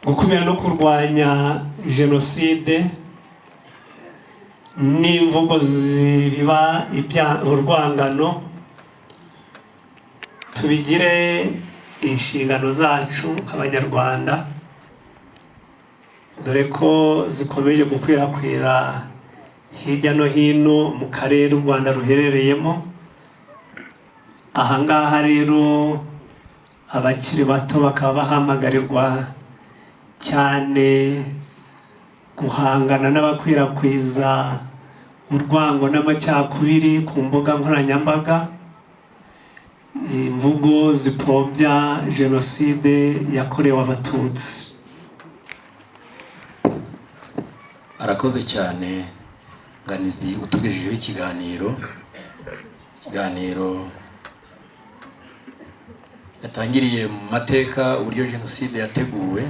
gukumira no kurwanya jenoside n'imvugo ziba urwangano, tubigire inshingano zacu nk'abanyarwanda, dore ko zikomeje gukwirakwira hirya no hino mu karere u Rwanda ruherereyemo. Ahangaha rero abakiri bato bakaba bahamagarirwa cyane guhangana n'abakwirakwiza urwango n'amacakubiri ku mbuga nkoranyambaga, imvugo zipfobya jenoside yakorewe abatutsi. Arakoze cyane Nganizi utugejejeho ikiganiro yatangiriye mu mateka uburyo jenoside yateguwe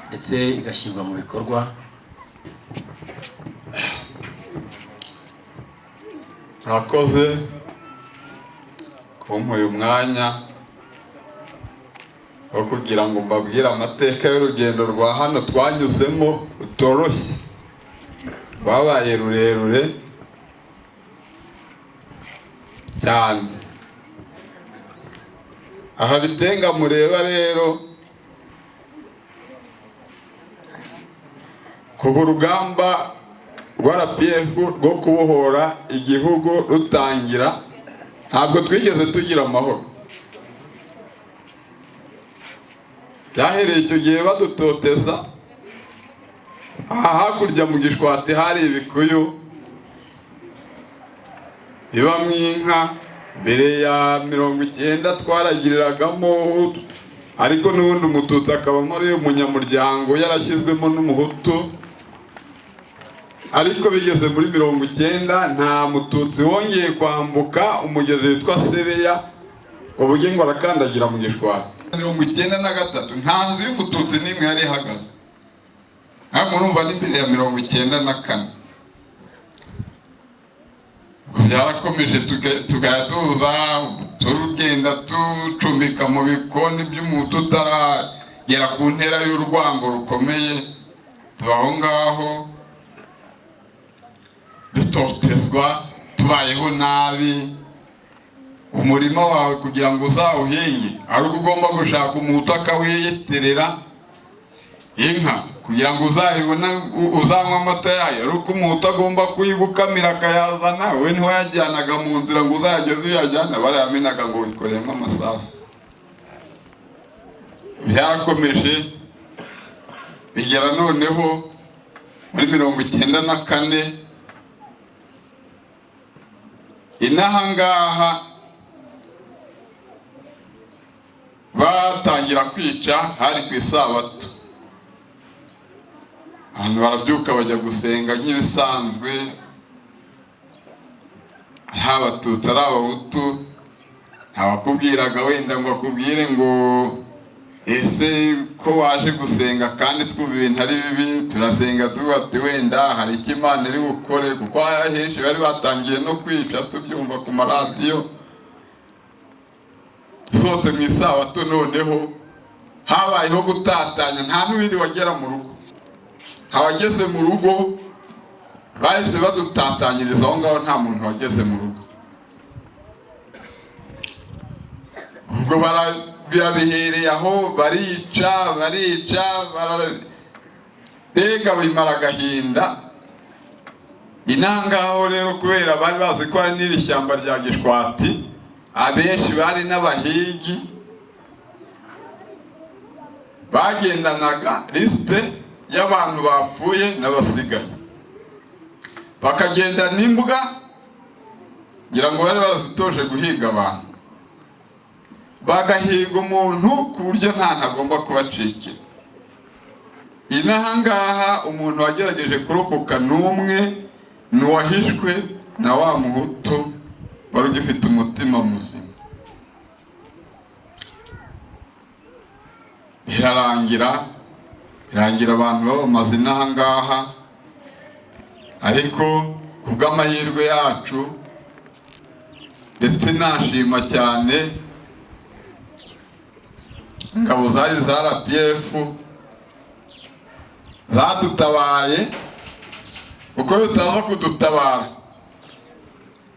ndetse igashyirwa mu bikorwa. Murakoze kumpa uyu mwanya wo kugira ngo mbabwire amateka y'urugendo rwa hano twanyuzemo rutoroshye, rwabaye rurerure cyane. Aha bitenga mureba rero kuva urugamba rwa RPF rwo kubohora igihugu rutangira, ntabwo twigeze tugira amahoro. Byahereye icyo gihe badutoteza. Aha hakurya mu Gishwati hari ibikuyu bibamo inka. Mbere ya 90 twaragiriragamo, ariko n'ubundi umututsi akabamo ari umunyamuryango yarashyizwemo n'umuhutu. Ariko bigeze muri 90 nta mututsi wongeye kwambuka umugezi witwa Sebeya ubuge ngo arakandagira mu Gishwati. 93 nta nzu y'umututsi n'imwe yari ihagaze. Murumva n'imbere ya 94 byarakomeje tugatuza turugenda tucumbika mu bikoni by'umutu utaragera ku ntera y'urwango rukomeye. Tubaho ngaho dutotezwa, tubayeho nabi. Umurima wawe kugira ngo uzawuhinge ari uko ugomba gushaka umuhutu akawiyeterera inka kugira ngo uzayibone uzanywa amata yayo, ari uko umuhutu agomba kuyigukamira akayazana. We niho yajyanaga mu nzira ngo uzageze uyajyana, barayamenaga ngo wikoreyemo amasasu. Byarakomeje bigera noneho muri 94 inahangaha batangira kwica. Hari ku isabato abantu barabyuka bajya gusenga nk'ibisanzwe, ari abatutsi ari abahutu. Ntabakubwiraga wenda ngo akubwire ngo ese ko waje gusenga kandi twumva ibintu ari bibi, turasenga tuba wenda hari icyo Imana iri bukore, kuko henshi bari batangiye no kwica tubyumva ku maradiyo. Dusohotse mu isabato noneho habayeho gutatanya, nta n'uwindi wagera mu rugo. Abageze mu rugo bahise badutatanyiriza aho ngaho, nta muntu wageze mu rugo. Ubwo birabihereye aho barica rega bimara agahinda. Inangaho rero kubera bari bazi ko ari n'iri shyamba rya Gishwati, abenshi bari n'abahigi, bagendanaga lisite y'abantu bapfuye n'abasigaye, bakagenda n'imbwa, ngira ngo bari bazitoje guhiga abantu, bagahiga umuntu ku buryo nta ntagomba kubacikira. Inahangaha umuntu wagerageje kurokoka n'umwe n'uwahishwe na wa muhutu wari ugifite umutima muzima. Birarangira abantu babamaze inahangaha, ariko kubw'amahirwe yacu ndetse nashima cyane ingabo zari za RPF zadutabaye uko bitaza kudutabara.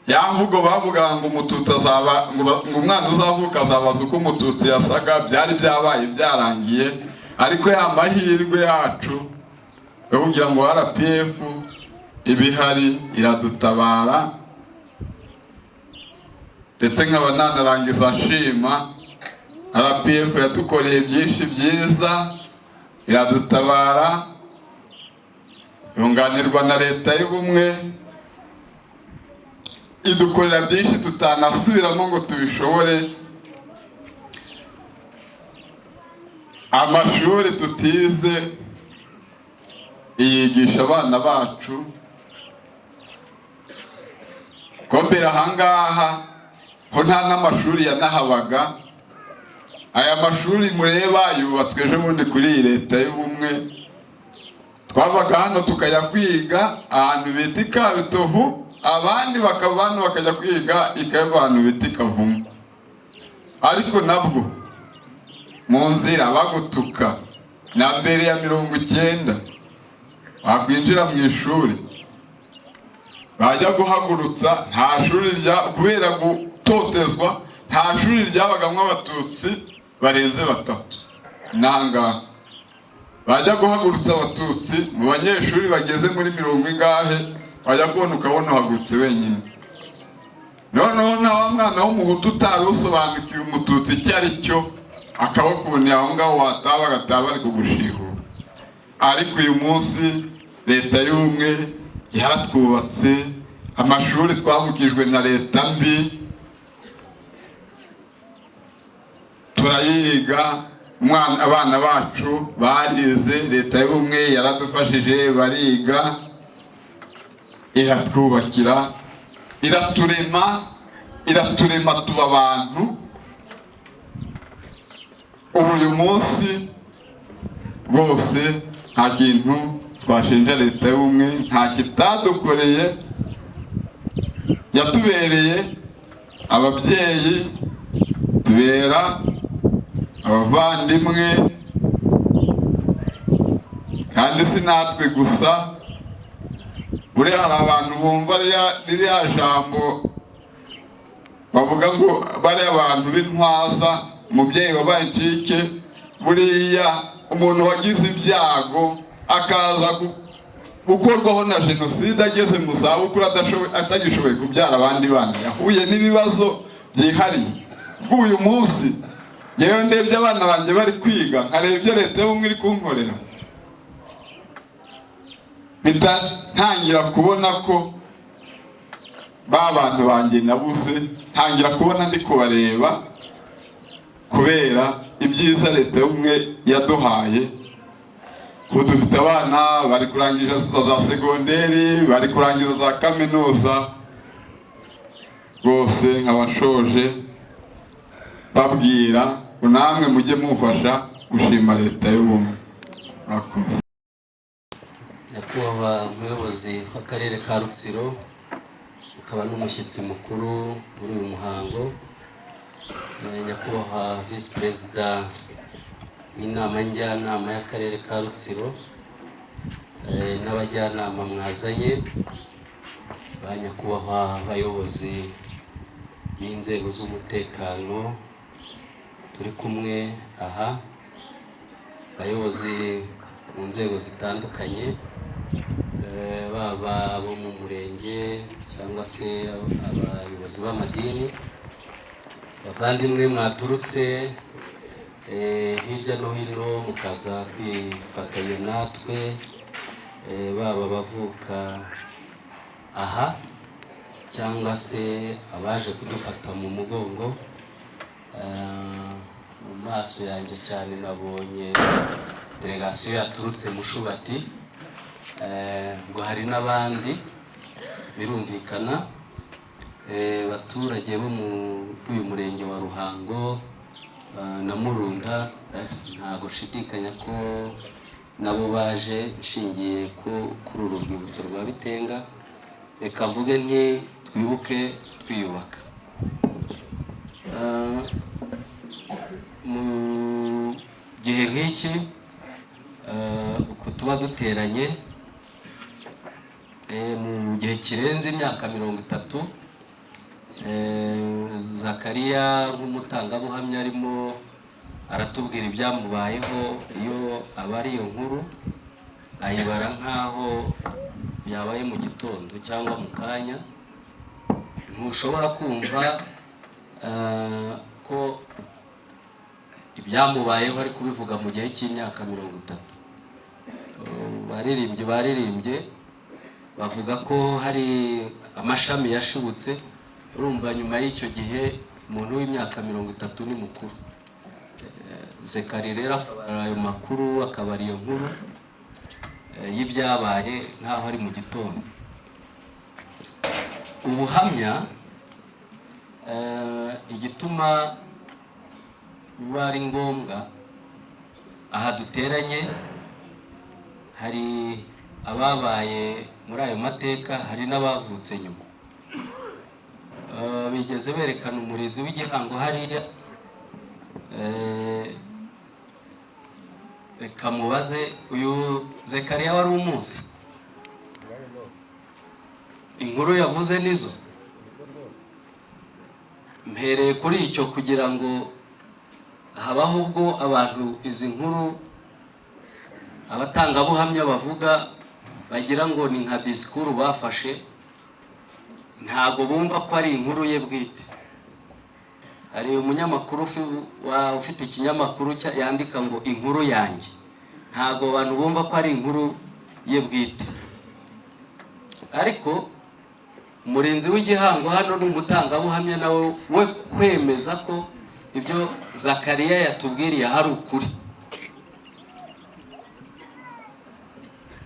Ya mvugo bavuga ngo umututsi azaba ngo umwana uzavuka azabaza uko umututsi yasaga, byari byabaye byarangiye. Ariko ya mahirwe yacu yo kugira ngo RPF ibihari iradutabara, ndetse nkaba nanarangiza nshima RPF yadukoreye byinshi byiza, iradutabara, yunganirwa na leta y'ubumwe, idukorera byinshi tutanasubiramo ngo tubishobore. Amashuri tutize iyigisha abana bacu, ko mbere ahangaha ho nta n'amashuri yanahabaga. Aya mashuri mureba yubatswe ejo bundi kuri iyi leta y'ubumwe. Twavaga hano tukajya kwiga ahantu bita Kabitovu, abandi bakava hano bakajya kwiga ahantu bita Kavumu. Ariko nabwo mu nzira bagutuka, na mbere ya 90 wakwinjira mu ishuri bajya guhagurutsa, nta shuri kubera gutotezwa, nta shuri ryabagamo abatutsi barenze 3. Nanga bajya guhagurutsa abatutsi mu banyeshuri bageze muri 70 ingahe, bajya kubona ukabona uhagurutse wenyine. Noneho na wa mwana w'umuhutu utari usobanukiwe umututsi icyo ari cyo, akabakubonera aho ngaho wataba agataba ari kugushihura. Ariko uyu munsi leta y'ubumwe yaratwubatse, amashuri twavukijwe na leta mbi turayiga, abana bacu barize, leta y'ubumwe yaradufashije bariga, iratwubakira, iraturema tuba abantu. Ubu uyu munsi rwose nta kintu twashinja leta y'ubumwe, nta kitadukoreye. Yatubereye ababyeyi, tubera abavandimwe, kandi si natwe gusa. Buriya hari abantu bumva ririya jambo bavuga ngo bari abantu b'intwaza, umubyeyi wabaye incike. Buriya umuntu wagize ibyago akaza gukorwaho na jenoside ageze mu zabukuru atagishoboye kubyara abandi bana, yahuye n'ibibazo byihariye. Bw'uyu munsi yewe ndebye abana banjye bari kwiga, nkareba ibyo leta y'ubumwe iri kunkorera, ntangira kubona ko ba bantu banjye nabuze, ntangira kubona ndi kubareba, kubera ibyiza leta y'ubumwe yaduhaye. Ubu dufite abana bari kurangiza za segonderi, bari kurangiza za kaminuza. Rwose nkabashoje babwira ngo namwe mujye mufasha gushima leta y'ubumwe. Murakoze. Nyakubahwa umuyobozi w'akarere ka Rutsiro, ukaba n'umushyitsi mukuru muri uyu muhango, Nyakubahwa Vice Perezida w'inama njyanama y'akarere ka Rutsiro, n'abajyanama mwazanye, ba nyakubahwa abayobozi b'inzego z'umutekano turi kumwe aha, abayobozi mu nzego zitandukanye, baba abo mu murenge cyangwa se abayobozi b'amadini, bavandimwe mwaturutse hirya no hino mukaza kwifatanya natwe, baba bavuka aha cyangwa se abaje kudufata mu mugongo. Mu maso yanjye cyane nabonye delegasiyo yaturutse Mushubati, ngo hari n'abandi birumvikana baturage bo muri uyu murenge wa Ruhango na Murunda. Ntago nshidikanya ko nabo baje nshingiye kuri uru rwibutso rwa Bitenga. Reka mvuge nti twibuke twiyubaka. Mu gihe nk'iki uko tuba duteranye mu gihe kirenze imyaka 30, Zakariya nk'umutangabuhamya arimo aratubwira ibyamubayeho, iyo abari iyo nkuru ayibara nkaho yabaye mu gitondo cyangwa mu kanya. Ntushobora kumva ko ibyamubayeho ari kubivuga mu gihe cy'imyaka 30. Baririmbye bavuga ko hari amashami yashubutse. Urumva nyuma y'icyo gihe umuntu w'imyaka 30 ni mukuru. Zekari rero ayo makuru akaba ari iyo nkuru y'ibyabaye nkaho ari mu gitondo. Ubuhamya igituma biba ari ngombwa aha duteranye, hari ababaye muri ayo mateka, hari n'abavutse nyuma. Bigeze berekana umurinzi w'igihango hariya. Reka mubaze uyu Zekariya wari umuzi? Inkuru yavuze nizo. Mpereye kuri icyo kugira ngo habaho ubwo abantu izi nkuru abatangabuhamya bavuga bagira ngo ni nka disikuru bafashe, ntago bumva ko ari inkuru ye bwite. Hari umunyamakuru ufite ikinyamakuru yandika ngo inkuru yanjye. Ntago abantu bumva ko ari inkuru ye bwite. Ariko umurinzi w'igihango hano n'umutangabuhamya nawe we kwemeza ko ibyo Zakariya yatubwiriye hari ukuri.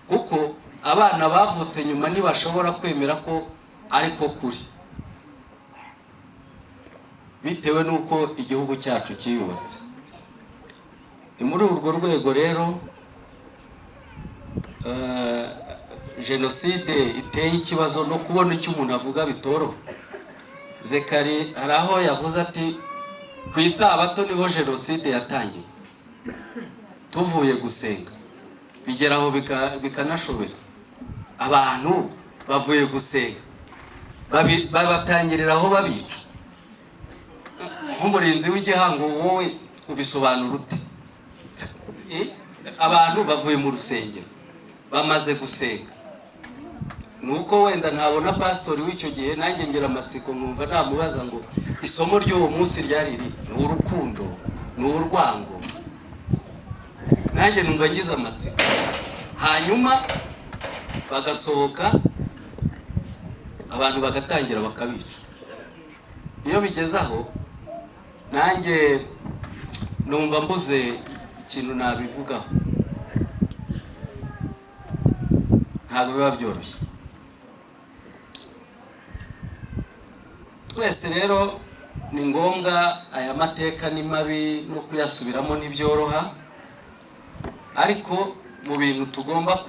Kuko abana bavutse nyuma ntibashobora kwemera ko ariko kuri, bitewe n'uko igihugu cyacu kiyubatse. Ni muri urwo rwego rero jenoside iteye ikibazo no kubona icyo umuntu avuga bitoro. Zekari hari aho yavuze ati ku isabato niho jenoside yatangiye, tuvuye gusenga. Bigeraho bikanashobera abantu bavuye gusenga babatangiriraho babica. Nk'umurinzi w'igihango wowe ubisobanura ute? Abantu bavuye mu rusengero bamaze gusenga. Nuko wenda ntabona pastori w'icyo gihe, nanjye ngira amatsiko nkumva namubaza ngo isomo ry'uwo munsi ryari riri, ni urukundo, ni urwango. Nanjye numva ngize amatsiko. Hanyuma bagasohoka abantu bagatangira bakabica. Iyo bigeze aho nanjye numva mbuze ikintu nabivugaho. Ntabwo biba byoroshye. Twese rero ni ngombwa, aya mateka ni mabi no kuyasubiramo ntibyoroha, ariko mu bintu tugomba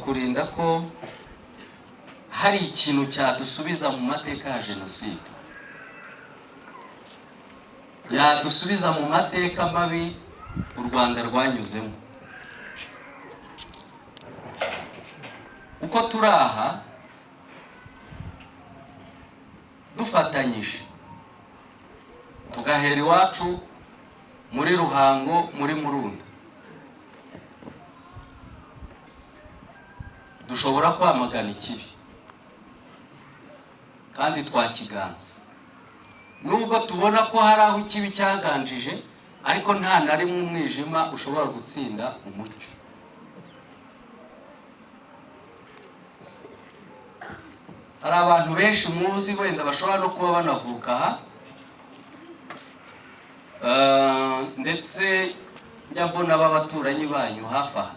kurinda ko hari ikintu cyadusubiza mu mateka ya jenoside, yadusubiza mu mateka mabi u Rwanda rwanyuzemo. Uko turi aha dufatanyije tugahera iwacu muri Ruhango, muri Murunda, dushobora kwamagana ikibi kandi twakiganza. Nubwo tubona ko hari aho ikibi cyaganjije, ariko nta na rimwe umwijima ushobora gutsinda umucyo. Hari abantu benshi muzi wenda bashobora no kuba banavuka aha, ndetse njya mbona b'abaturanyi banyu hafi aha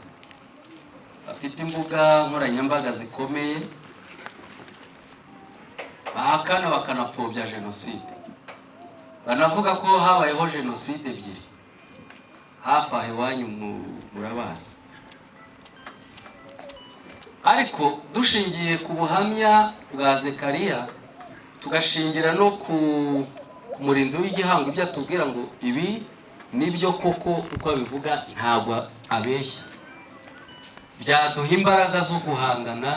bafite imbuga nkoranyambaga zikomeye, bahakana bakanapfobya jenoside. Banavuga ko habayeho jenoside ebyiri hafi aha iwanyu, murabazi. Ariko dushingiye ku buhamya bwa Zekariya, tugashingira no ku murinzi w'igihango ibyo atubwira ngo ibi nibyo koko uko abivuga ntabwo abeshya. Byaduha imbaraga zo guhangana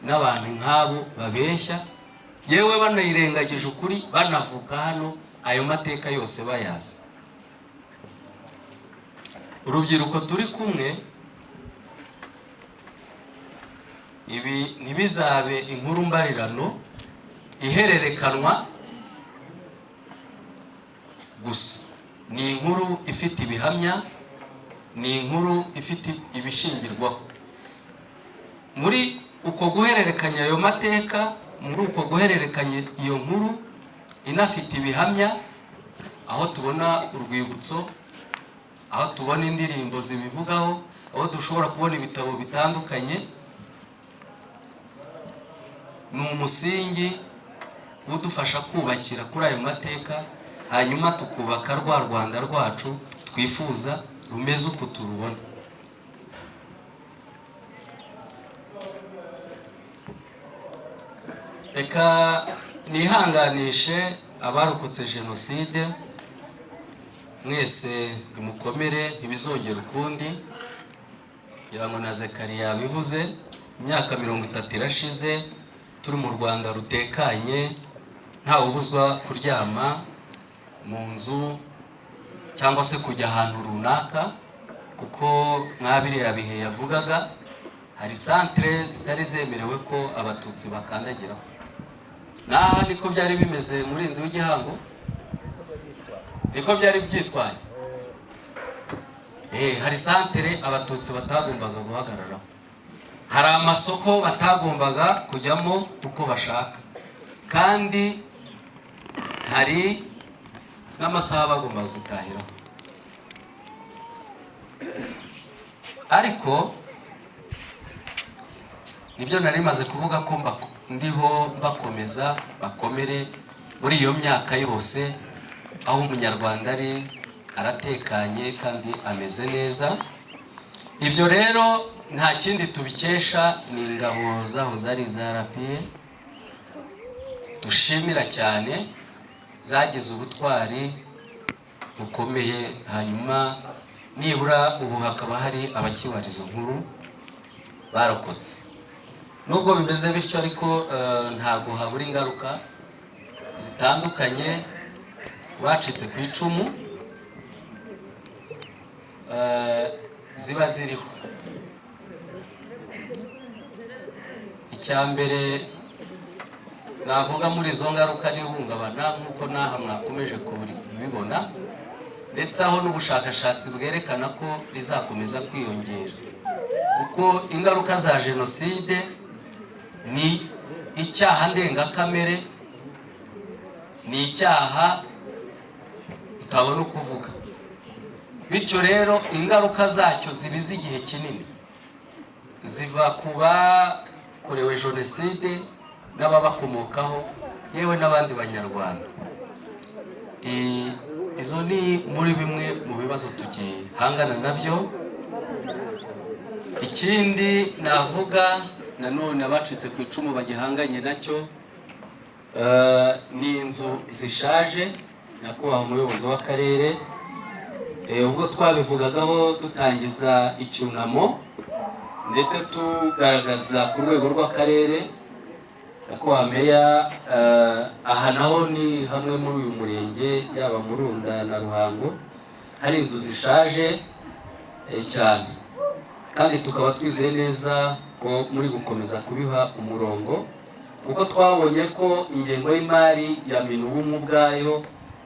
n'abantu nk'abo babeshya, yewe banayirengagije ukuri, banavuga hano ayo mateka yose bayazi. Urubyiruko turi kumwe, ibi ntibizabe inkuru mbarirano ihererekanwa gusa, ni inkuru ifite ibihamya, ni inkuru ifite ibishingirwaho. Muri uko guhererekanya ayo mateka, muri uko guhererekanya iyo nkuru inafite ibihamya, aho tubona urwibutso, aho tubona indirimbo zibivugaho, aho dushobora kubona ibitabo bitandukanye, ni umusingi udufasha kubakira kuri ayo mateka, hanyuma tukubaka rwa Rwanda rwacu twifuza rumeze uko turubona. Reka nihanganishe abarokotse jenoside, mwese nimukomere, ntibizongera ukundi. Ngira ngo na Zekariya bivuze, imyaka 30 irashize turi mu Rwanda rutekanye, ntawe ubuzwa kuryama mu nzu cyangwa se kujya ahantu runaka, kuko mwabiriya bihe yavugaga hari centre zitari zemerewe ko abatutsi bakandagiraho. Naha niko byari bimeze muri Nzi w'Igihango, niko byari byitwaye. Hari centre abatutsi batagombaga guhagararaho, hari amasoko batagombaga kujyamo uko bashaka, kandi hari n'amasaha bagombaga gutahiraho. Ariko nibyo nari maze kuvuga ko ndiho bakomeza bakomere muri iyo myaka yose, aho umunyarwanda ari aratekanye kandi ameze neza. Ibyo rero nta kindi tubikesha, ni ingabo zaho zari zarapiye, dushimira cyane, zagize ubutwari bukomeye. Hanyuma nibura ubu hakaba hari abakibarizo nkuru barokotse. Nubwo bimeze bityo ariko ntago habura ingaruka zitandukanye bacitse ku icumu ziba ziriho. Icyambere navuga muri izo ngaruka ni ihungabana, nk'uko naha mwakomeje kubibona, ndetse aho n'ubushakashatsi bwerekana ko rizakomeza kwiyongera, kuko ingaruka za jenoside ni icyaha ndengakamere, ni icyaha tutabona ukuvuga. Bityo rero ingaruka zacyo zibiza igihe kinini, ziva ku bakorewe jenoside n'ababakomokaho, yewe n'abandi banyarwanda. Izo ni muri bimwe mu bibazo tugihangana nabyo. Ikindi navuga nanone abacitse ku icumu bagihanganye nacyo, ni inzu zishaje. Nyakubahwa umuyobozi w'akarere, ubwo twabivugagaho dutangiza icyunamo ndetse tugaragaza ku rwego rw'akarere, nyakubahwa meya, aha naho ni hamwe muri uyu murenge, yaba Murunda na Ruhango, hari inzu zishaje cyane, kandi tukaba twizeye neza ko muri gukomeza kubiha umurongo, kuko twabonye ko ingengo y'imari ya Minubumwe ubwayo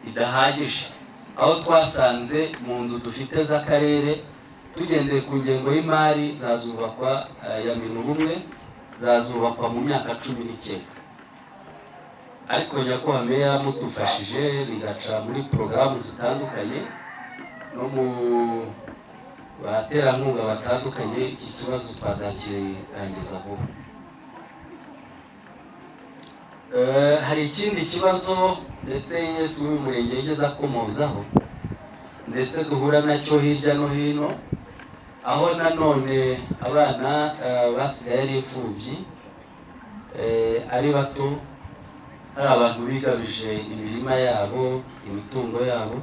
idahagije, aho twasanze mu nzu dufite z'akarere, tugendeye ku ngengo y'imari zazubakwa ya Minubumwe, zazubakwa mu myaka 19. Ariko nyakubahwa meya mutufashije bigaca muri porogaramu zitandukanye no mu baterankunga batandukanye, iki kibazo twazakirangiza vuba. Hari ikindi kibazo ndetse Yesu w'umurenge yigeze akomozaho, ndetse duhura nacyo hirya no hino, aho nanone abana basigaye ari imfubyi, ari bato, hari abantu bigabije imirima yabo, imitungo yabo,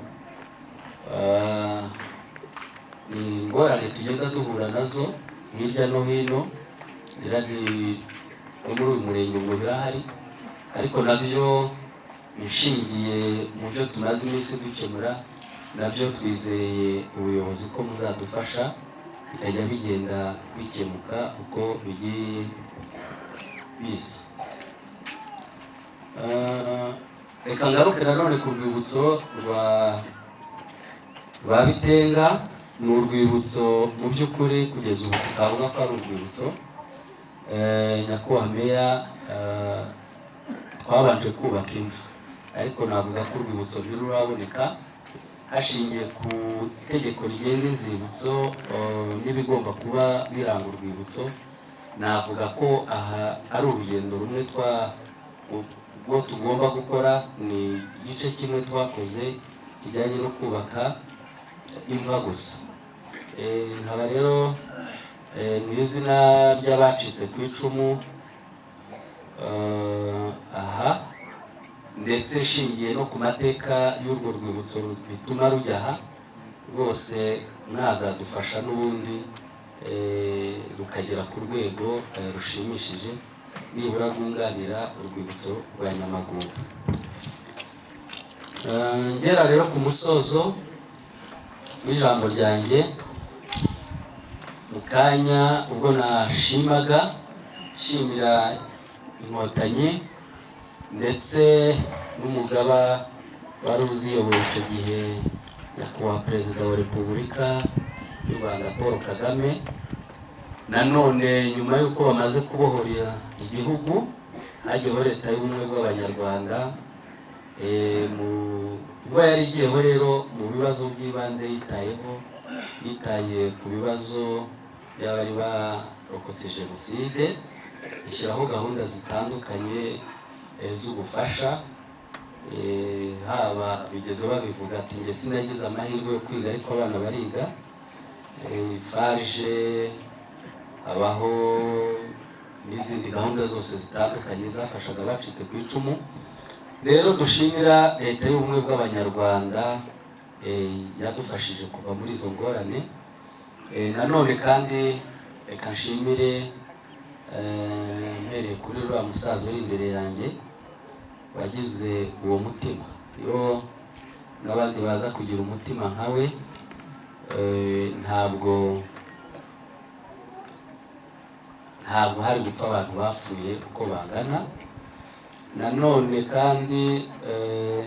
ni ingorane tugenda duhura nazo hirya no hino, muri uyu murenge ngo birahari, ariko nabyo bishingiye mu byo tumaze iminsi dukemura, nabyo twizeye ubuyobozi ko muzadufasha bikajya bigenda bikemuka uko bigiye bisa. Reka ngaruke nanone ku rwibutso rwa Bitenga. Ni urwibutso mu by'ukuri kugeza ubu tutavuga ko ari urwibutso. Nyakubahwa Meya, twabanje kubaka imva, ariko navuga ko urwibutso ntiruraboneka. Hashingiye ku itegeko rigenga inzibutso n'ibigomba kuba biranga urwibutso, navuga ko aha ari urugendo rumwe ubwo tugomba gukora. Ni igice kimwe twakoze kijyanye no kubaka imva gusa. Nkaba rero mu izina ry'abacitse ku icumu aha, ndetse nshingiye no ku mateka y'urwo rwibutso bituma rujya aha, rwose mwazadufasha n'ubundi rukagera ku rwego rushimishije, nibura rwunganira urwibutso rwa Nyamagumba. Ngera rero ku musozo w'ijambo ryanjye, mu kanya ubwo nashimira Inkotanyi ndetse n'umugaba wari uziyoboye icyo gihe, nyakubahwa Perezida wa Repubulika y'u Rwanda Paul Kagame. Nanone nyuma y'uko bamaze kubohora igihugu, hajyaho leta y'ubumwe bw'Abanyarwanda. Ubwo yari igiyeho rero mu bibazo by'ibanze yitaye ku bibazo by'abari barokotse Jenoside, ishyiraho gahunda zitandukanye z'ubufasha. Haba bigeze babivuga ati njye sinagize amahirwe yo kwiga ariko abana bariga. Farge, habaho n'izindi gahunda zose zitandukanye zafashaga abacitse ku icumu. Rero dushimira leta y'ubumwe bw'Abanyarwanda yadufashije kuva muri izo ngorane. Nanone kandi reka nshimire mpereye kuri uriya musaza uri imbere yanjye wagize uwo mutima. Iyo n'abandi baza kugira umutima nkawe, ntabwo hari gupfa abantu bapfuye uko bangana. Nanone kandi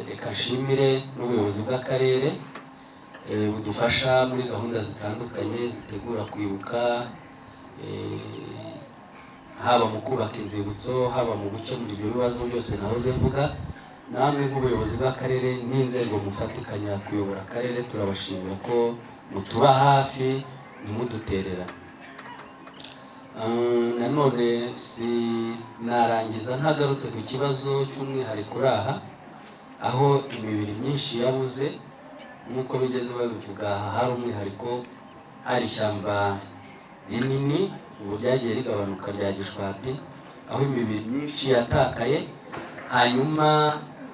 reka nshimire n'ubuyobozi bw'akarere budufasha muri gahunda zitandukanye zitegura kwibuka, haba mu kubaka inzibutso, haba mu gukemura ibyo bibazo byose nahoze mvuga. Namwe nk'ubuyobozi bw'akarere n'inzego mufatikanya kuyobora akarere, turabashimira ko mutuba hafi ntimudutererane. Nanone narangiza ntagarutse ku kibazo cy'umwihariko aha, aho imibiri myinshi yabuze. Nk'uko bigeze babivuga, hari umwihariko, hari ishyamba rinini ubu ryagiye rigabanuka rya Gishwati, aho imibiri myinshi yatakaye. Hanyuma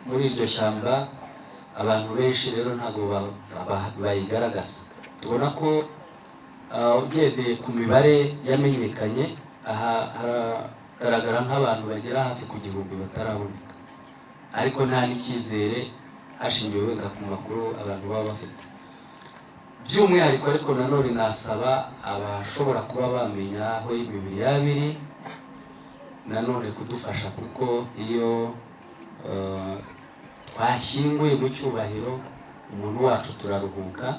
muri iryo shyamba abantu benshi rero ntabwo bayigaragaza. Tubona ko ugendeye ku mibare yamenyekanye, aha haragaragara nk'abantu bagera hafi ku 1000 bataraboneka, ariko nta n'icyizere hashingiwe wenda ku makuru abantu baba bafite. By'umwihariko ariko nanone nasaba abashobora kuba bamenya aho imibiri yabiri nanone kudufasha, kuko iyo twashyinguye mu cyubahiro umuntu wacu turaruhuka.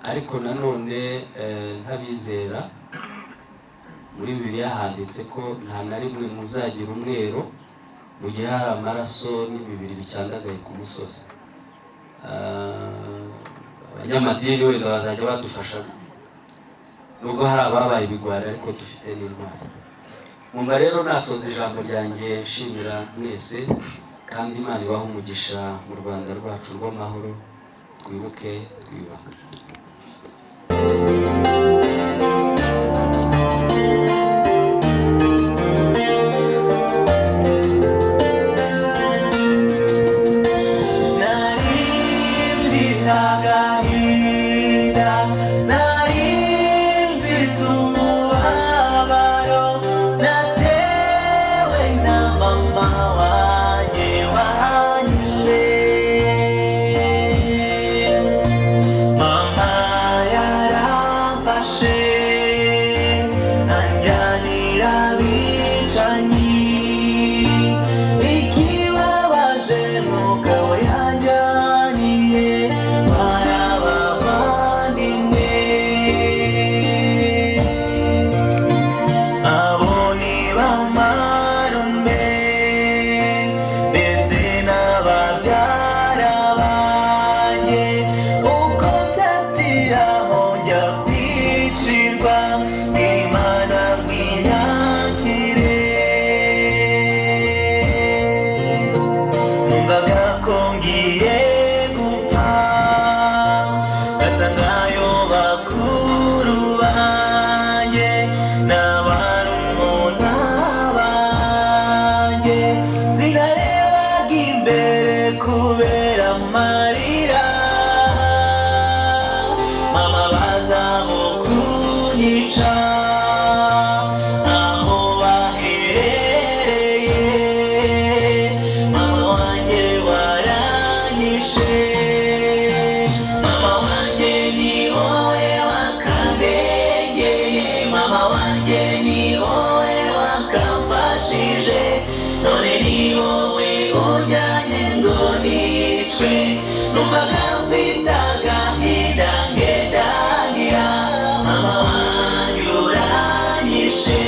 Ariko nanone nk'abizera, muri Bibiliya handitse ko nta na rimwe muzagira umwero mu gihe hari amaraso n'imibiri bicyandagaye ku musozi. Abanyamadini wenda bazajya badufasha, nubwo hari ababaye ibigwari ariko dufite n'intwari. Mwumva rero nasoza ijambo ryanjye nshimira mwese, kandi Imana ibahe umugisha mu Rwanda rwacu rw'amahoro. Twibuke twiyubaka. Nari yamfashe anjyanira abicanyi ikibabaje n'umugabo yanjyaniye barabavandimwe abo ni bamarume ndetse n'ababyara banjye uko nsatiraho njya kwicirwa Imana rw'inyakire numvaga ko ngiye gupfa gasa nkayo bakuru banjye n'abarumuna banjye sinarebaga imbere kubera amarira mama bazamo kunyica aho baherereye mama wanjye waranyishe mama wanjye ni wowe wakandengeye mama wanjye ni wowe wakamfashije none ni wowe ujyanye ngo nicwe numvaga mfite agahinda ngendanira mama wanjye uranyishe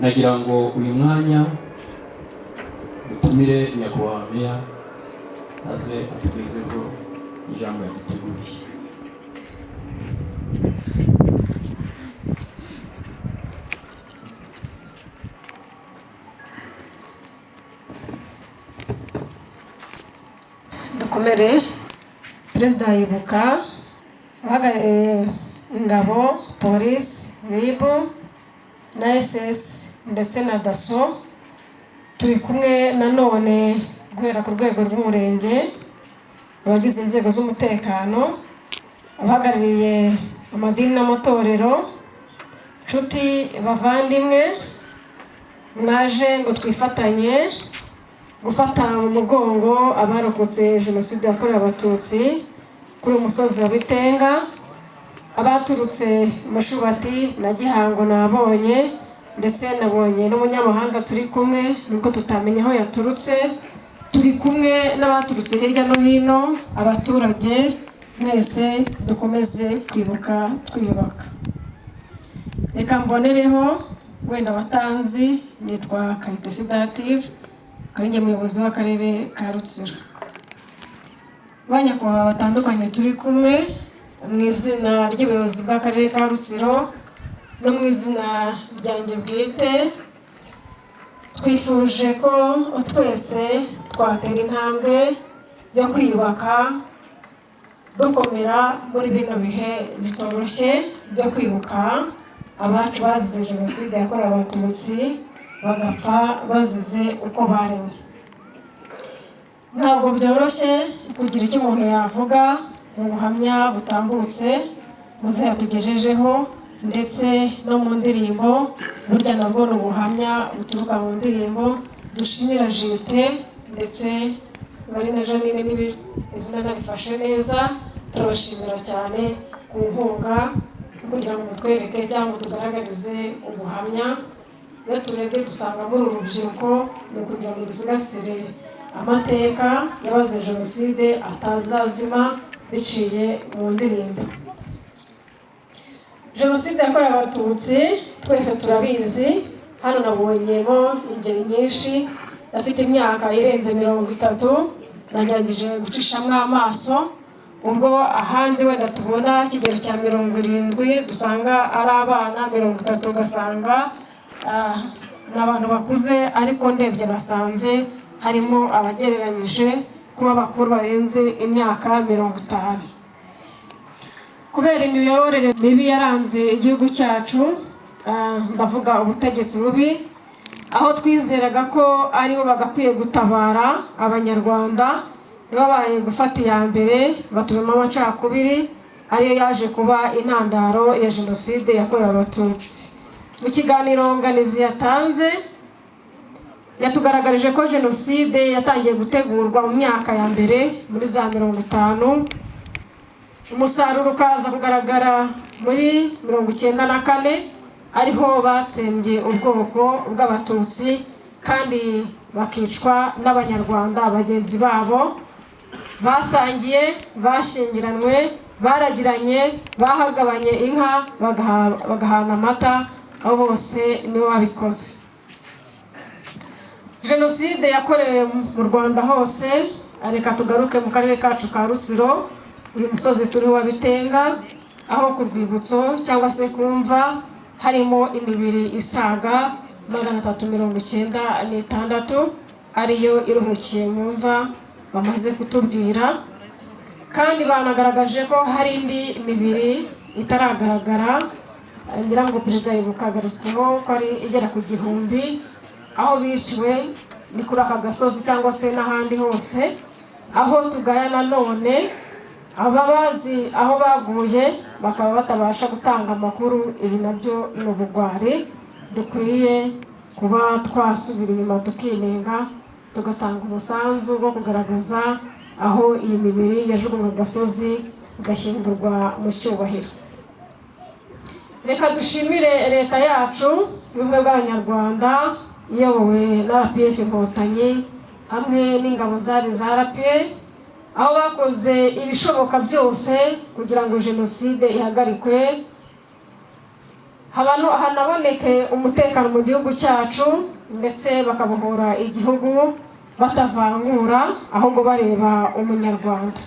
nagira ngo uyu mwanya dutumire nyakubahwa meya aze atugezeho ijambo yaduteguriye. dukomere perezida yibuka abahagarariye ingabo polisi RIB na SS ndetse na daso turi kumwe nanone guhera ku rwego rw'umurenge abagize inzego z'umutekano abahagarariye amadini n'amatorero nshuti bavandimwe mwaje ngo twifatanye gufata mu mugongo abarokotse jenoside yakorewe abatutsi kuri umusozi wa Bitenga abaturutse Mushubati na Gihango nabonye ndetse nabonye n'umunyamahanga turi kumwe nubwo tutamenya aho yaturutse turi kumwe n'abaturutse hirya no hino abaturage mwese dukomeze kwibuka twiyubaka. Reka mbonereho wenda batanzi nitwa Kayitesi Dative karinge muyobozi w'akarere ka Rutsiro banyakubahwa batandukanye turi kumwe mu izina ry'ubuyobozi bw'akarere ka Rutsiro no mu izina ryanjye bwite twifuje ko twese twatera intambwe yo kwiyubaka dukomera muri bino bihe bitoroshye byo kwibuka abacu bazize jenoside yakorewe abatutsi bagapfa bazize uko baremwe. Ntabwo byoroshye kugira icyo umuntu yavuga mu buhamya butambutse muze yatugejejeho ndetse no mu ndirimbo burya nabwo ni ubuhamya buturuka mu ndirimbo dushimira Justin ndetse bari na Janine nibi izina narifashe neza turabashimira cyane ku nkunga kugira ngo mutwereke cyangwa tugaragarize ubuhamya. Iyo turebye dusanga muri uru rubyiruko ni ukugira ngo dusigasire amateka y'abazize jenoside atazazima biciye mu ndirimbo. Jenoside yakorewe abatutsi twese turabizi, hano nabonyemo ingeri nyinshi afite imyaka irenze 30 nagerageje gucishamo amaso ubwo ahandi wenda tubona kigero cya 70 dusanga ari abana 30 ugasanga n'abantu bakuze ariko ndebye nasanze harimo abagereranyije kuba bakuru barenze imyaka 50. Kubera imiyoborere mibi yaranze igihugu cyacu, ndavuga ubutegetsi bubi, aho twizeraga ko aribo bagakwiye gutabara abanyarwanda babaye gufata iya mbere batuma amacakubiri ariyo yaje kuba intandaro ya jenoside yakorewe abatutsi. Mu kiganiro nganizi yatanze yatugaragarije ko jenoside yatangiye gutegurwa mu myaka ya mbere muri za 50, umusaruro ukaza kugaragara muri 94, ariho batsembye ubwoko bw'abatutsi kandi bakicwa n'abanyarwanda bagenzi babo, basangiye, bashyingiranywe, baragiranye, bahagabanye inka, bagahana amata, abo bose nibo babikoze. Jenoside yakorewe mu Rwanda hose, reka tugaruke mu karere kacu ka Rutsiro, uyu musozi turiho wa Bitenga, aho ku rwibutso cyangwa se kumva harimo imibiri isaga 396 ariyo iruhukiye mu mva bamaze kutubwira, kandi banagaragaje ko hari indi mibiri itaragaragara, ngira ngo perezida yibukagarutseho ko ari igera ku 1000 aho biciwe ni kuri aka gasozi cyangwa se n'ahandi hose, aho tugaya nanone ababazi aho baguye bakaba batabasha gutanga amakuru. Ibi nabyo ni ubugwari dukwiye kuba twasubira inyuma tukinenga, tugatanga umusanzu wo kugaragaza aho iyi mibiri yajugunywe ku gasozi igashyingurwa mu cyubahiro. Reka dushimire leta yacu y'ubumwe bw'abanyarwanda iyobowe na RPF Inkotanyi hamwe n'ingabo zari za RPF, aho bakoze ibishoboka byose kugira ngo jenoside ihagarikwe, hanaboneke umutekano mu gihugu cyacu, ndetse bakabohora igihugu batavangura ahubwo bareba umunyarwanda.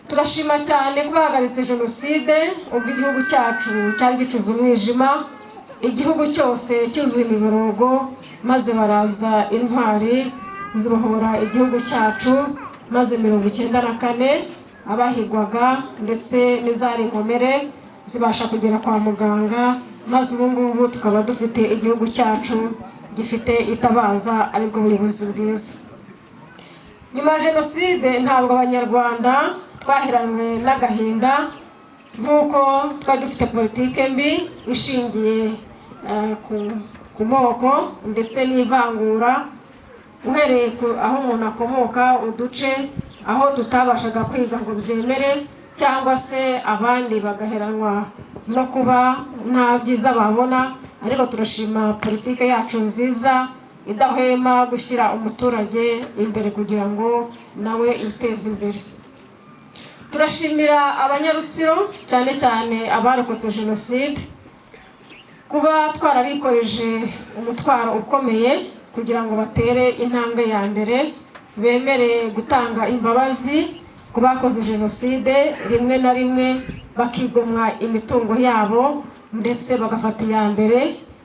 Turashima cyane ko bahagaritse jenoside ubwo igihugu cyacu cyari gicuze umwijima, igihugu cyose cyuzuye imiborogo, maze baraza intwari zibohora igihugu cyacu, maze 94 abahigwaga ndetse n'izari inkomere zibasha kugera kwa muganga, maze ubu ngubu tukaba dufite igihugu cyacu gifite itabaza aribwo buyobozi bwiza. Nyuma ya jenoside ntabwo abanyarwanda twaheranwe n'agahinda, nk'uko twari dufite politike mbi ishingiye ku moko ndetse n'ivangura, uhereye aho umuntu akomoka, uduce aho tutabashaga kwiga ngo byemere, cyangwa se abandi bagaheranwa no kuba nta byiza babona. Ariko turashima politike yacu nziza idahwema gushyira umuturage imbere kugira ngo nawe yiteze imbere. Turashimira abanyarutsiro cyane cyane abarokotse jenoside kuba twarabikoreje umutwaro ukomeye kugira ngo batere intambwe ya mbere, bemere gutanga imbabazi ku bakoze jenoside, rimwe na rimwe bakigomwa imitungo yabo ndetse bagafata iya mbere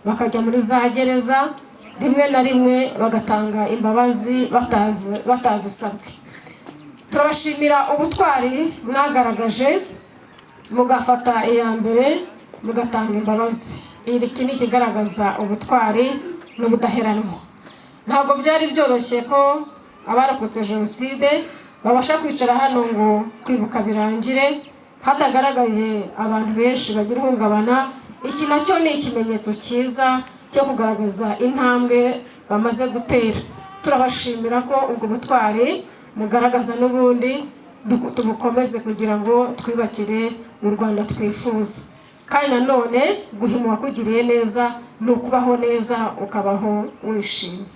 bakajya muri za gereza, rimwe na rimwe bagatanga imbabazi batazisabwe. Turabashimira ubutwari mwagaragaje mugafata iya mbere mugatanga imbabazi. Iki ni ikigaragaza ubutwari n'ubudaheranwa. Ntabwo byari byoroshye ko abarokotse jenoside babasha kwicara hano ngo kwibuka birangire hatagaragaye abantu benshi bagira ihungabana. Iki nacyo ni ikimenyetso cyiza cyo kugaragaza intambwe bamaze gutera. Turabashimira ko ubwo butwari mugaragaza n'ubundi tubukomeze kugira ngo twibakire u Rwanda twifuza. Kandi nanone guhima uwakugiriye neza ni ukubaho neza ukabaho wishimye.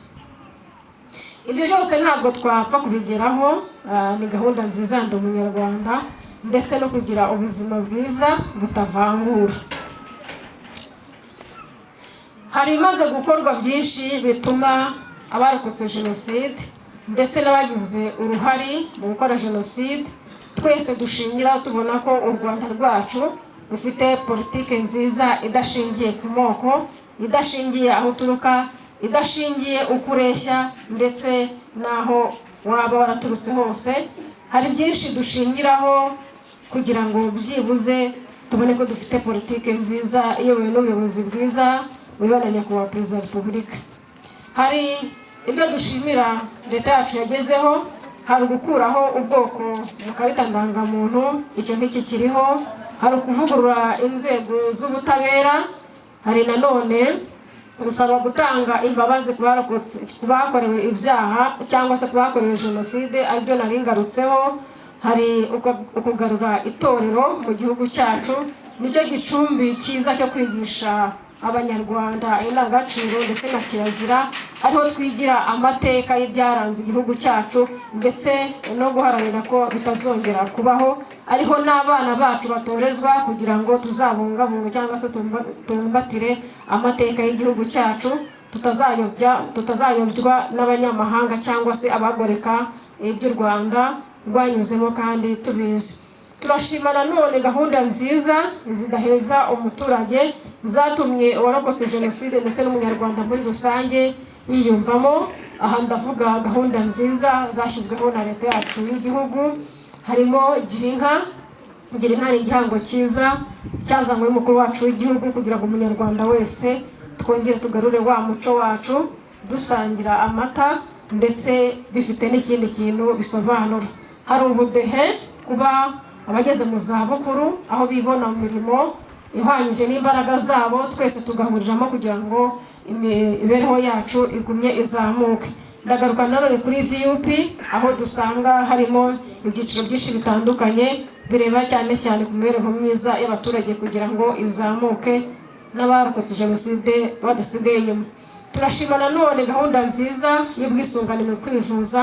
Ibyo byose ntabwo twapfa kubigeraho, ni gahunda nziza ndi umunyarwanda, ndetse no kugira ubuzima bwiza butavangura. Hari imaze gukorwa byinshi bituma abarokotse jenoside ndetse n'abagize uruhare mu gukora jenoside twese dushingira tubona ko u Rwanda rwacu rufite politike nziza idashingiye ku moko, idashingiye aho uturuka, idashingiye uko ureshya ndetse n'aho waba waraturutse hose. Hari byinshi dushingiraho kugira ngo byibuze tubone ko dufite politike nziza iyobowe n'ubuyobozi bwiza buyobowe na nyakubahwa perezida wa repubulika. Hari ibyo dushimira leta yacu yagezeho, hari gukuraho ubwoko mu karita ndangamuntu, icyo ngiki kiriho. Hari ukuvugurura inzego z'ubutabera, hari nanone gusaba gutanga imbabazi ku bakorewe ibyaha cyangwa se ku bakorewe jenoside, aribyo nari ngarutseho. Hari ukugarura itorero mu gihugu cyacu, nicyo gicumbi cyiza cyo kwigisha abanyarwanda indangagaciro ndetse na kirazira, ariho twigira amateka y'ibyaranze igihugu cyacu ndetse no guharanira ko bitazongera kubaho, ariho n'abana bacu batorezwa kugira ngo tuzabungabunge cyangwa se tumbatire amateka y'igihugu cyacu, tutazayobywa n'abanyamahanga cyangwa se abagoreka iby'u Rwanda rwanyuzemo kandi tubizi. Turashima nanone gahunda nziza zidaheza umuturage zatumye uwarokotse jenoside ndetse n'umunyarwanda muri rusange yiyumvamo. Aha ndavuga gahunda nziza zashyizweho na leta yacu y'igihugu, harimo Girinka. Girinka ni igihango cyiza cyazanywe n'umukuru wacu w'igihugu kugira ngo umunyarwanda wese twongere tugarure wa muco wacu, dusangira amata ndetse bifite n'ikindi kintu bisobanura. Hari ubudehe kuba abageze mu zabukuru aho bibona mu mirimo ihwanyije n'imbaraga zabo, twese tugahuriramo kugira ngo imibereho yacu igumye izamuke. Ndagaruka nanone kuri VUP aho dusanga harimo ibyiciro byinshi bitandukanye bireba cyane cyane ku mibereho myiza y'abaturage kugira ngo izamuke n'abarokotse jenoside badasigaye inyuma. Turashima nanone gahunda nziza y'ubwisungane mu kwivuza,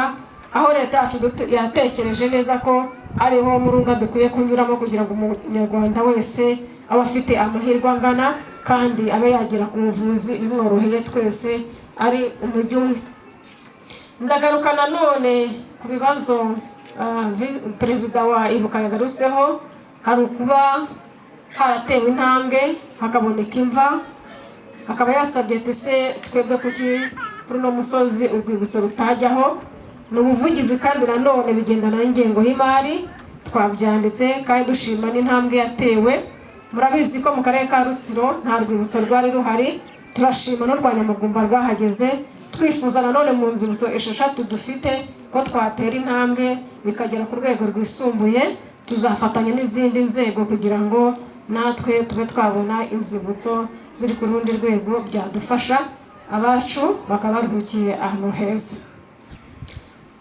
aho leta yacu yatekereje neza ko ariho murunga dukwiye kunyuramo kugira ngo umunyarwanda wese abe afite amahirwe angana kandi abe yagera ku buvuzi bimworoheye twese ari umujyi umwe. Ndagaruka nanone ku bibazo perezida wa Ibuka yagarutseho, hari ukuba haratewe intambwe hakaboneka imva, akaba yasabye ati se twebwe kuki kuri uno musozi urwibutso rutajyaho. Ni ubuvugizi kandi nanone bigendana n'ingengo y'imari, twabyanditse kandi dushima n'intambwe yatewe. Murabizi ko mu karere ka Rutsiro nta rwibutso rwari ruhari, turashima no rwa Nyamugumba rwahageze, twifuza nanone mu nzibutso 6 dufite ko twatera intambwe bikagera ku rwego rwisumbuye. Tuzafatanya n'izindi nzego kugira ngo natwe tube twabona inzibutso ziri ku rundi rwego, byadufasha abacu bakaba baruhukiye ahantu heza.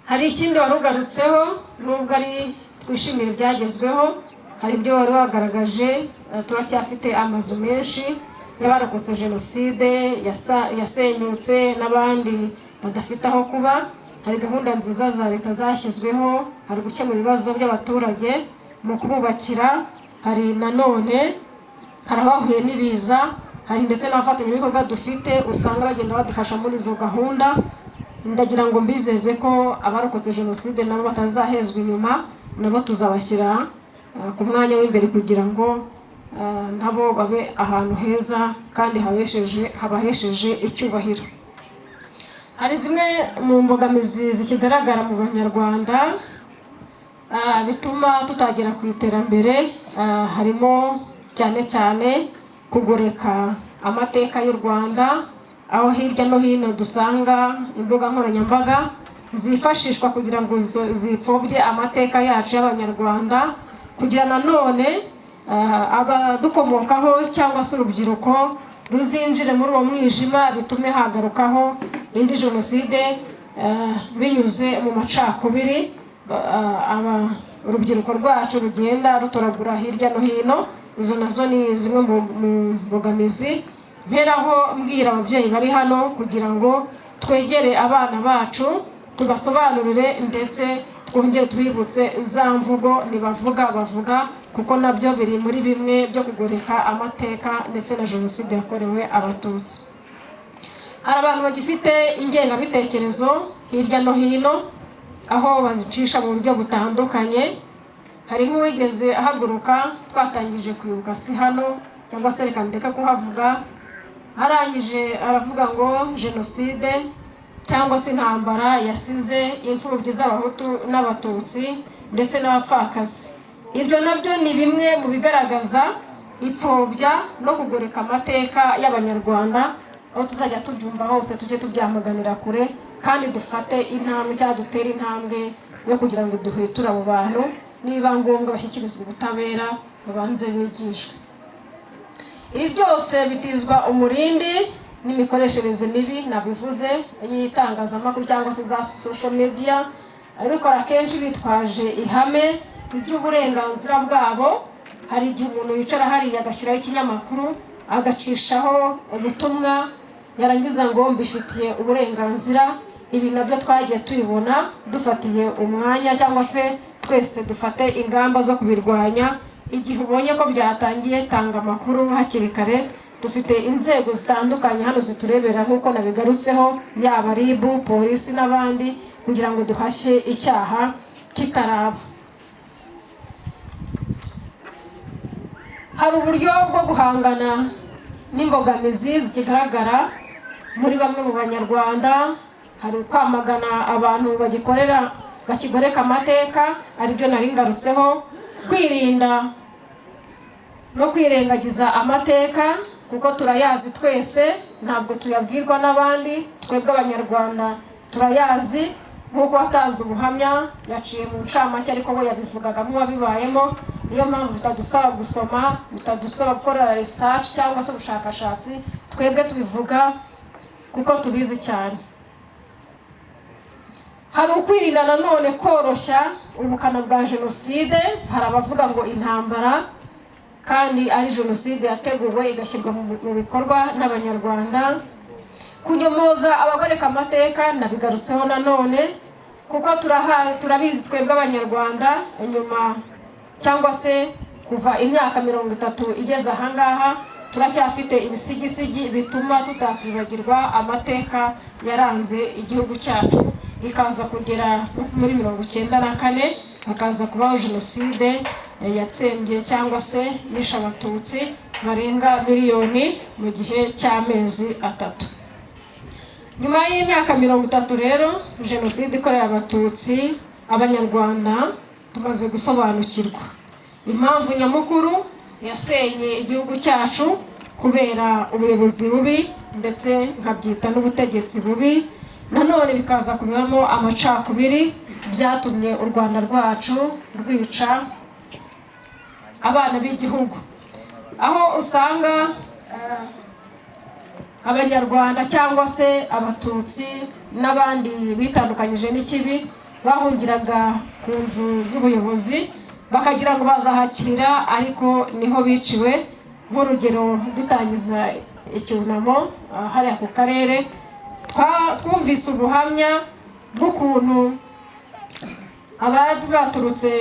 Hari ikindi warugarutseho, nubwo ari twishimira ibyagezweho, hari ibyo wari wagaragaje. Turacyafite amazu menshi y'abarokotse jenoside yasenyutse n'abandi badafite aho kuba. Hari gahunda nziza za leta zashyizweho, hari gukemura ibibazo by'abaturage mu kububakira. Hari nanone hari abahuye n'ibiza, hari ndetse n'abafatanyabikorwa dufite usanga bagenda badufasha muri izo gahunda. Ndagira ngo mbizeze ko abarokotse jenoside nabo batazahezwa inyuma, nabo tuzabashyira ku mwanya w'imbere kugira ngo nabo babe ahantu heza kandi habahesheje icyubahiro. Hari zimwe mu mbogamizi zikigaragara mu banyarwanda bituma tutagera ku iterambere, harimo cyane cyane kugoreka amateka y'u Rwanda, aho hirya no hino dusanga imbuga nkoranyambaga zifashishwa kugira ngo zipfobye amateka yacu y'abanyarwanda, kugira nanone abadukomokaho cyangwa se urubyiruko ruzinjire muri uwo mwijima, bitume hagarukaho indi jenoside binyuze mu macakubiri. Urubyiruko rwacu rugenda rutoragura hirya no hino. Izo nazo ni zimwe mu mbogamizi. Mperaho mbwira ababyeyi bari hano kugira ngo twegere abana bacu tubasobanurire ndetse twongere twibutse za mvugo nibavuga bavuga, kuko nabyo biri muri bimwe byo kugoreka amateka ndetse na jenoside yakorewe abatutsi. Hari abantu bagifite ingengabitekerezo hirya no hino, aho bazicisha mu buryo butandukanye. Hari nk'uwigeze ahaguruka, twatangije kwibuka si hano cyangwa se reka ndeka kuhavuga, arangije aravuga ngo jenoside cyangwa se intambara yasize imfubyi z'abahutu n'abatutsi ndetse n'abapfakazi. Ibyo nabyo ni bimwe mu bigaragaza ipfobya no kugoreka amateka y'abanyarwanda, aho tuzajya tubyumva hose tujye tubyamaganira kure kandi dufate intambwe cyangwa dutere intambwe yo kugira ngo duhwiture abo bantu, niba ngombwa bashyikirizwe ubutabera babanze bigishwe. Ibi byose bitizwa umurindi n'imikoreshereze mibi nabivuze y'itangazamakuru cyangwa se za social media, abikora kenshi bitwaje ihame ry'uburenganzira bwabo. Hari igihe umuntu yicara hariya agashyiraho ikinyamakuru agacishaho ubutumwa yarangiza ngo mbifitiye uburenganzira. Ibi nabyo twagiye tubibona dufatiye umwanya cyangwa se twese dufate ingamba zo kubirwanya. Igihe ubonye ko byatangiye tanga amakuru hakiri kare. Dufite inzego zitandukanye hano ziturebera nk'uko nabigarutseho, yaba RIB, polisi n'abandi, kugira ngo duhashye icyaha kitaraba. Hari uburyo bwo guhangana n'imbogamizi zikigaragara muri bamwe mu banyarwanda. Hari kwamagana abantu bakigoreka amateka, aribyo nari ngarutseho, kwirinda no kwirengagiza amateka kuko turayazi twese, ntabwo tuyabwirwa n'abandi. Twebwe abanyarwanda turayazi, nk'uko watanze ubuhamya yaciye mu ncamake ariko we yabivugaga nk'uwabibayemo. Niyo mpamvu bitadusaba gusoma, bitadusaba gukora research cyangwa se ubushakashatsi, twebwe tubivuga kuko tubizi cyane. Hari ukwirinda nanone koroshya ubukana bwa jenoside. Hari abavuga ngo intambara kandi ari jenoside yateguwe igashyirwa mu bikorwa n'abanyarwanda. Kunyomoza abagoreka amateka nabigarutseho nanone kuko turabizi twebwe abanyarwanda, inyuma cyangwa se kuva imyaka 30 igeze ahangaha turacyafite ibisigisigi bituma tutakwibagirwa amateka yaranze igihugu cyacu. Ikaza kugera muri 1994 hakaza kubaho jenoside yatsembye cyangwa se yishe abatutsi barenga miliyoni mu gihe cy'amezi 3. Nyuma y'imyaka 30 rero jenoside ikorewe abatutsi, abanyarwanda tumaze gusobanukirwa impamvu nyamukuru yasenye igihugu cyacu kubera ubuyobozi bubi ndetse nkabyita n'ubutegetsi bubi. Nanone bikaza kubamo amacakubiri byatumye u Rwanda rwacu rwica abana b'igihugu, aho usanga abanyarwanda cyangwa se abatutsi n'abandi bitandukanyije n'ikibi bahungiraga ku nzu z'ubuyobozi bakagira ngo bazahakirira, ariko niho biciwe. Nk'urugero dutangiza icyunamo hariya ku karere, twumvise ubuhamya bw'ukuntu abari baturutse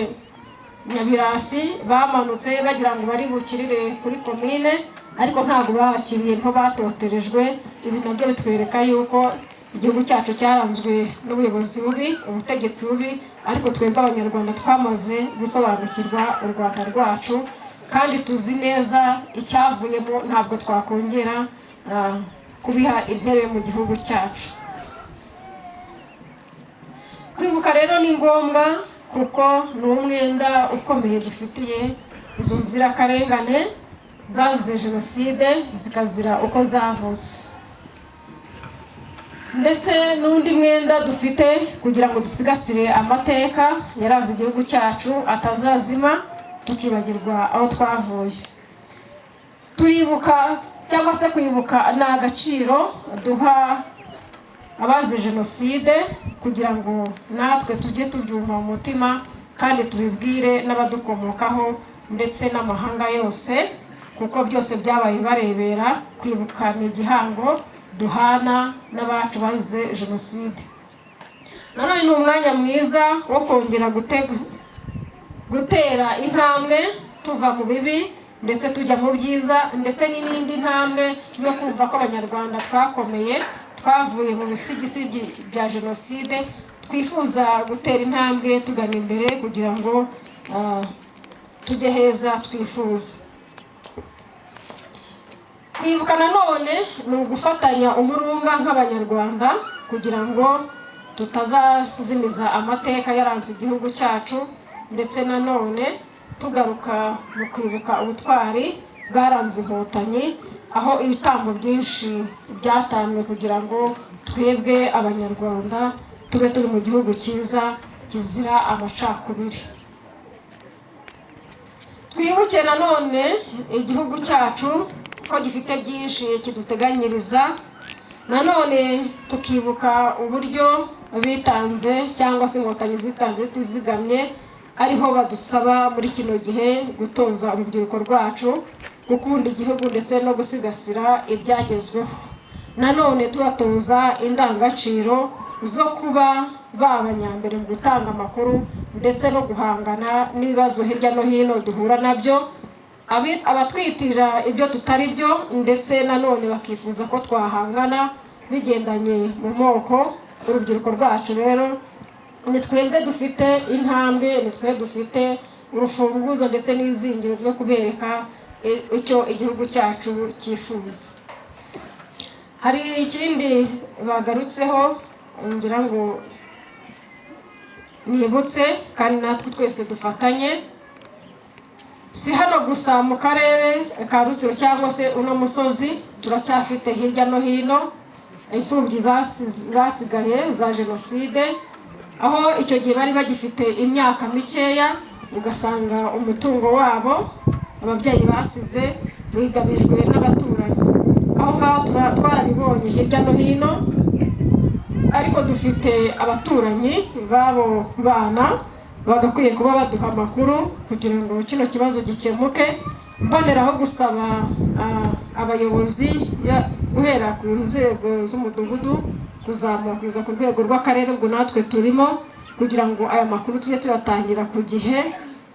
Nyabirasi bamanutse bagira ngo bari bukirire kuri komine, ariko ntabwo bahakiriye, niho batoterejwe. Ibi nabyo bitwereka yuko igihugu cyacu cyaranzwe n'ubuyobozi bubi, ubutegetsi bubi, ariko twebwe abanyarwanda twamaze gusobanukirwa u Rwanda rwacu kandi tuzi neza icyavuyemo. Ntabwo twakongera kubiha intebe mu gihugu cyacu. Kwibuka rero ni ngombwa kuko ni umwenda ukomeye dufitiye izo nzirakarengane zazize jenoside zikazira uko zavutse, ndetse n'undi mwenda dufite kugira ngo dusigasire amateka yaranze igihugu cyacu atazazima tukibagirwa aho twavuye. Turibuka cyangwa se kwibuka ni agaciro duha abazize jenoside kugira ngo natwe tujye tubyumva mu mutima kandi tubibwire n'abadukomokaho ndetse n'amahanga yose, kuko byose byabaye barebera. Kwibuka ni igihango duhana n'abacu bazize jenoside. Nanone ni umwanya mwiza wo kongera gutera intambwe tuva mu bibi ndetse tujya mu byiza, ndetse n'indi ntambwe yo kumva ko abanyarwanda twakomeye, twavuye mu bisigisigi bya jenoside, twifuza gutera intambwe tugana imbere kugira ngo tujye heza twifuza. Kwibuka nanone ni ugufatanya umurunga nk'abanyarwanda kugira ngo tutazazimiza amateka yaranze igihugu cyacu, ndetse nanone tugaruka mu kwibuka ubutwari bwaranze inkotanyi, aho ibitambo byinshi byatanzwe kugira ngo twebwe abanyarwanda tube turi mu gihugu cyiza kizira amacakubiri. Twibuke nanone igihugu cyacu ko gifite byinshi kiduteganyiriza nanone tukibuka uburyo bitanze cyangwa se inkotanyi zitanze tizigamye ariho badusaba muri kino gihe gutoza urubyiruko rwacu gukunda igihugu ndetse no gusigasira ibyagezweho. Nanone tubatoza indangagaciro zo kuba babanyambere mu gutanga amakuru ndetse no guhangana n'ibibazo hirya no hino duhura nabyo, abatwitirira ibyo tutari byo ndetse nanone bakifuza ko twahangana bigendanye mu moko. Urubyiruko rwacu rero ni twebwe dufite intambwe, ni twebwe dufite urufunguzo ndetse n'izingiro ryo kubereka icyo igihugu cyacu cyifuza. Hari ikindi bagarutseho ngira ngo nibutse kandi natwe twese dufatanye, si hano gusa mu karere ka Rutsiro cyangwa se uno musozi, turacyafite hirya no hino imfubyi zasigaye za jenoside, aho icyo gihe bari bagifite imyaka mikeya, ugasanga umutungo wabo ababyeyi basize wigabijwe n'abaturanyi. Aho ngaho twarabibonye hirya no hino, ariko dufite abaturanyi babo bana bagakwiye kuba baduha amakuru kugira ngo kino kibazo gikemuke. Mboneraho gusaba abayobozi guhera ku nzego z'umudugudu kuzamuka kugeza ku rwego rw'akarere ubwo natwe turimo, kugira ngo aya makuru tujye tuyatangira ku gihe,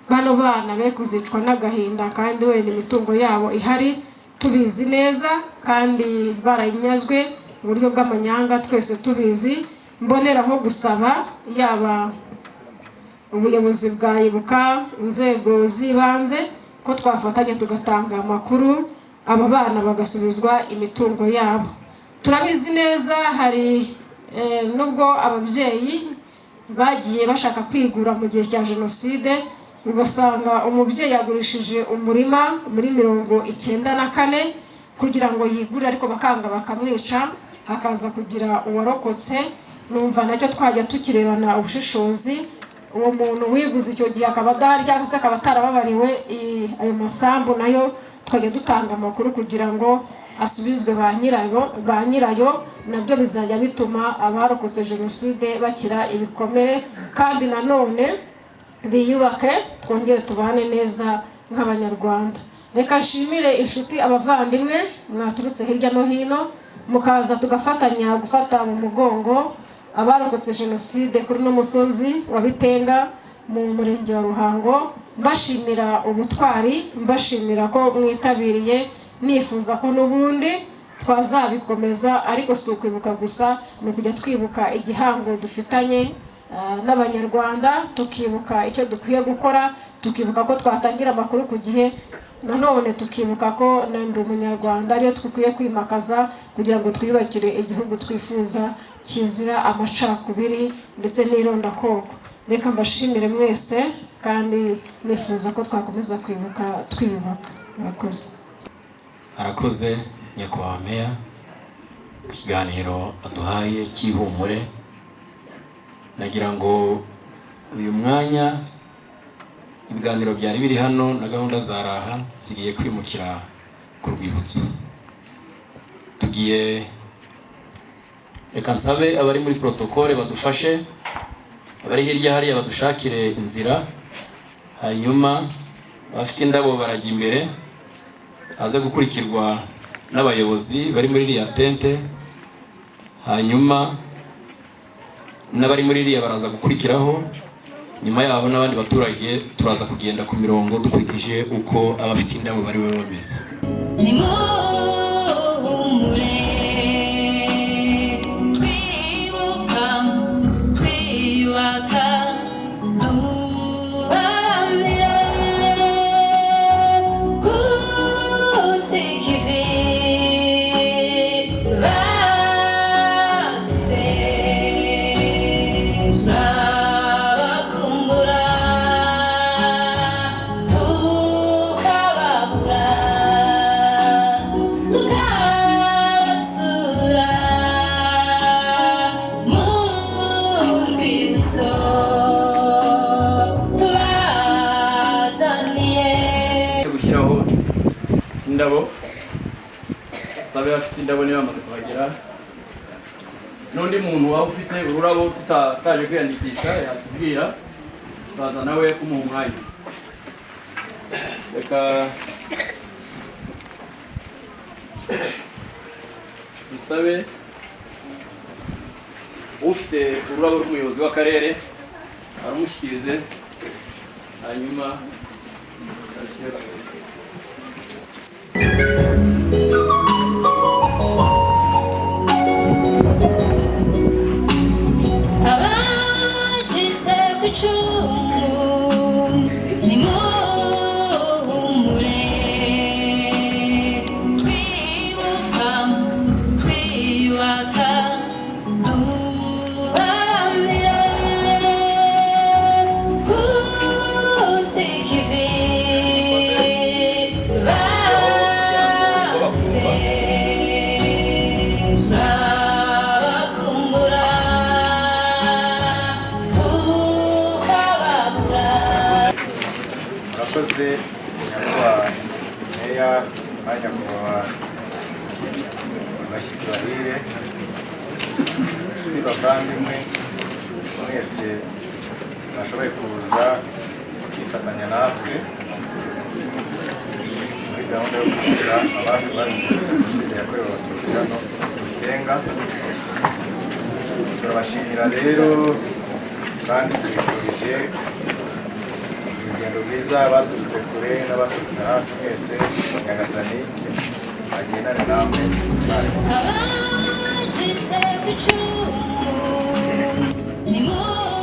bano bana be kuzicwa n'agahinda kandi wenda imitungo yabo ihari tubizi neza kandi barayinyazwe mu buryo bw'amanyanga twese tubizi. Mboneraho gusaba yaba ubuyobozi bwa Ibuka, inzego z'ibanze ko twafatanya tugatanga amakuru, aba bana bagasubizwa imitungo yabo. Turabizi neza hari nubwo ababyeyi bagiye bashaka kwigura mu gihe cya jenoside, ugasanga umubyeyi yagurishije umurima muri 1994 kugira ngo yigure, ariko bakanga bakamwica, hakaza kugira uwarokotse. Numva nacyo twajya tukirebana ubushishozi, uwo muntu wiguze icyo gihe akaba adahari cyangwa se akaba atarababariwe ayo masambu, nayo twajya dutanga amakuru kugira ngo asubizwe ba nyirayo. Nabyo bizajya bituma abarokotse jenoside bakira ibikomere kandi nanone biyubake, twongere tubane neza nk'abanyarwanda. Reka nshimire inshuti abavandimwe mwaturutse hirya no hino mukaza tugafatanya gufata mu mugongo abarokotse jenoside kuri no musozi wa Bitenga mu murenge wa Ruhango, mbashimira ubutwari, mbashimira ko mwitabiriye, nifuza ko n'ubundi twazabikomeza, ariko si ukwibuka gusa, ni ukujya twibuka igihango dufitanye n'abanyarwanda, tukibuka icyo dukwiye gukora, tukibuka ko twatangira amakuru ku gihe, nanone tukibuka ko ndi umunyarwanda ariyo dukwiye kwimakaza kugira ngo twiyubakire igihugu twifuza kizira amacakubiri ndetse n'irondakoko. Reka mbashimire mwese kandi nifuza ko twakomeza kwibuka twiyubaka. Murakoze. Arakoze nyakubahwa meya ku kiganiro aduhaye cy'ihumure. Nagira ngo uyu mwanya ibiganiro byari biri hano na gahunda za raha zigiye kwimukira ku rwibutso. Tugiye reka nsabe abari muri protokole badufashe, abari hirya hariya badushakire inzira, hanyuma abafite indabo barajya imbere, haza gukurikirwa n'abayobozi bari muri iriya tente, hanyuma n'abari muri iriya baraza gukurikiraho, nyuma yaho n'abandi baturage turaza kugenda ku mirongo dukurikije uko abafite indabo bari we bameze. Indabo sabe afite indabo niba amaze kuhagera n'undi muntu waba ufite ururabo tutaje kwiyandikisha yatubwira baza nawe kumuha umwanya. Reka dusabe ufite ururabo rw'umuyobozi w'akarere aramushyikirize, hanyuma abacitse ku icumu nimuhumure, twibuka twiyubaka duharanire kuzika ivi abakozi nyakubahwa meya nyakubahwa abashyitsi bahire, inshuti bavandimwe mwese bashoboye kuza kwifatanya natwe muri gahunda yo kwibuka abacu bazize jenoside yakorewe abatutsi hano mu Bitenga. Turabashimira rero kandi tubifurije urugendo rwiza, baturutse kure n'abaturutse hafi, mwese Nyagasani agendane namwe. abacitse ku icumu nimuhumure.